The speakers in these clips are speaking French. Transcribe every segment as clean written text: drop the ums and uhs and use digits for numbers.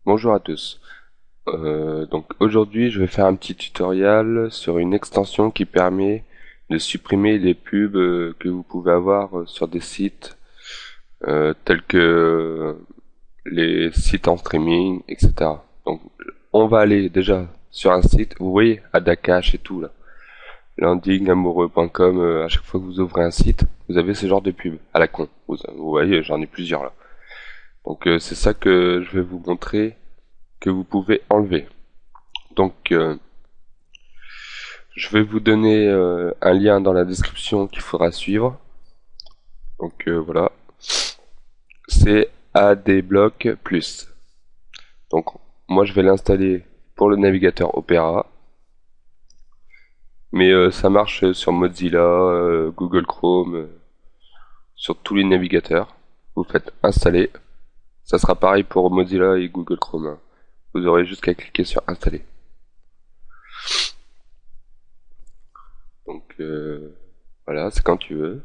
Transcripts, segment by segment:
Bonjour à tous. Donc aujourd'hui, je vais faire un petit tutoriel sur une extension qui permet de supprimer les pubs que vous pouvez avoir sur des sites tels que les sites en streaming, etc. Donc on va aller déjà sur un site, vous voyez, Adakash et tout là, landingamoureux.com, à chaque fois que vous ouvrez un site, vous avez ce genre de pub à la con. Vous voyez, j'en ai plusieurs là. Donc c'est ça que je vais vous montrer que vous pouvez enlever. Donc, je vais vous donner un lien dans la description qu'il faudra suivre. Donc voilà, c'est ADBlock Plus. Donc moi je vais l'installer pour le navigateur Opera, mais ça marche sur Mozilla, Google Chrome, sur tous les navigateurs. Vous faites installer. Ça sera pareil pour Mozilla et Google Chrome, hein. Vous aurez juste qu'à cliquer sur installer. Donc voilà, c'est quand tu veux.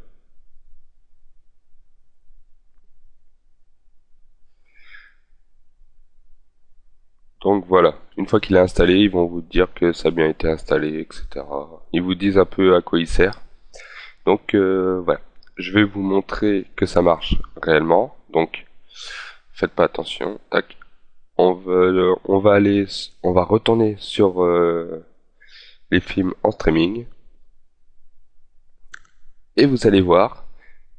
Donc voilà, une fois qu'il est installé, ils vont vous dire que ça a bien été installé, etc. Ils vous disent un peu à quoi il sert. Donc voilà, je vais vous montrer que ça marche réellement. Donc faites pas attention. Tac. On va retourner sur les films en streaming et vous allez voir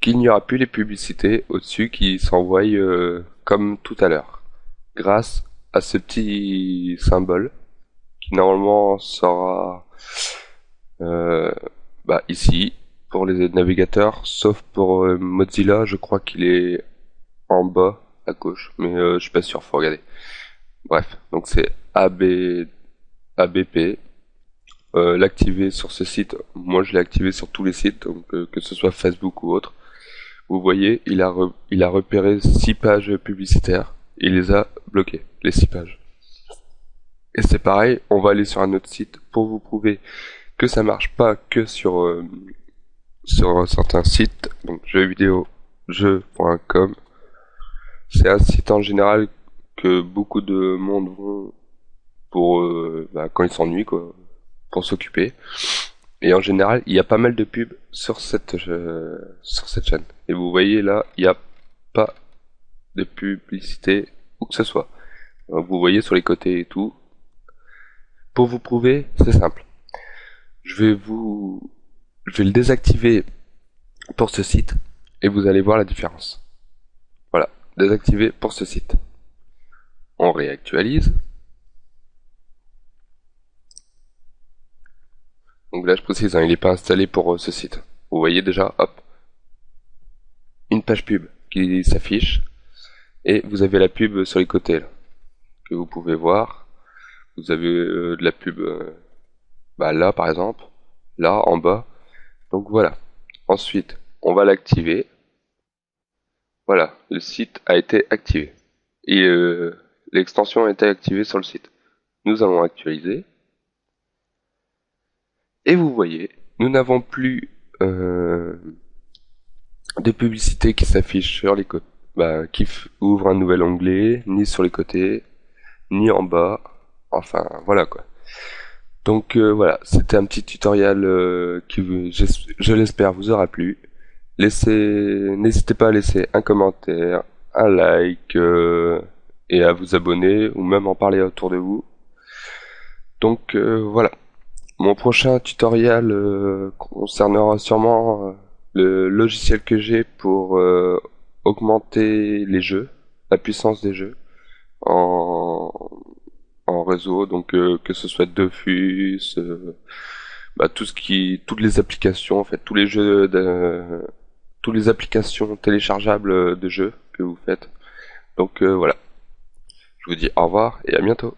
qu'il n'y aura plus les publicités au-dessus qui s'envoient comme tout à l'heure, grâce à ce petit symbole qui normalement sera Euh, ici, pour les navigateurs, sauf pour Mozilla, je crois qu'il est en bas à gauche, mais je suis pas sûr, faut regarder. Bref, donc c'est ABP. L'activer sur ce site, moi je l'ai activé sur tous les sites, donc que ce soit Facebook ou autre. Vous voyez, il a repéré 6 pages publicitaires, il les a bloquées, les 6 pages. Et c'est pareil, on va aller sur un autre site pour vous prouver que ça marche pas que sur certains sites, donc jeuxvideo.jeux.com. C'est un site en général que beaucoup de monde vont pour quand ils s'ennuient quoi, pour s'occuper. Et en général, il y a pas mal de pubs sur cette chaîne. Et vous voyez là, il n'y a pas de publicité où que ce soit. Vous voyez sur les côtés et tout. Pour vous prouver, c'est simple. Je vais vous, je vais le désactiver pour ce site et vous allez voir la différence. Voilà, désactivé pour ce site. On réactualise. Donc là, je précise, hein, il n'est pas installé pour ce site. Vous voyez déjà, hop, une page pub qui s'affiche et vous avez la pub sur les côtés là, que vous pouvez voir. Vous avez de la pub là par exemple, là en bas. Donc voilà. Ensuite, on va l'activer. Voilà, le site a été activé et l'extension a été activée sur le site. Nous allons actualiser. Et vous voyez, nous n'avons plus de publicité qui s'affiche sur les côtés, ouvre un nouvel onglet, ni sur les côtés, ni en bas. Enfin, voilà quoi. Donc voilà, c'était un petit tutoriel je l'espère, vous aura plu. N'hésitez pas à laisser un commentaire, un like et à vous abonner ou même en parler autour de vous. Donc voilà. Mon prochain tutoriel concernera sûrement le logiciel que j'ai pour augmenter les jeux, la puissance des jeux en, en réseau, donc que ce soit Dofus, toutes les applications, en fait, toutes les applications téléchargeables de jeux que vous faites. Donc voilà, je vous dis au revoir et à bientôt.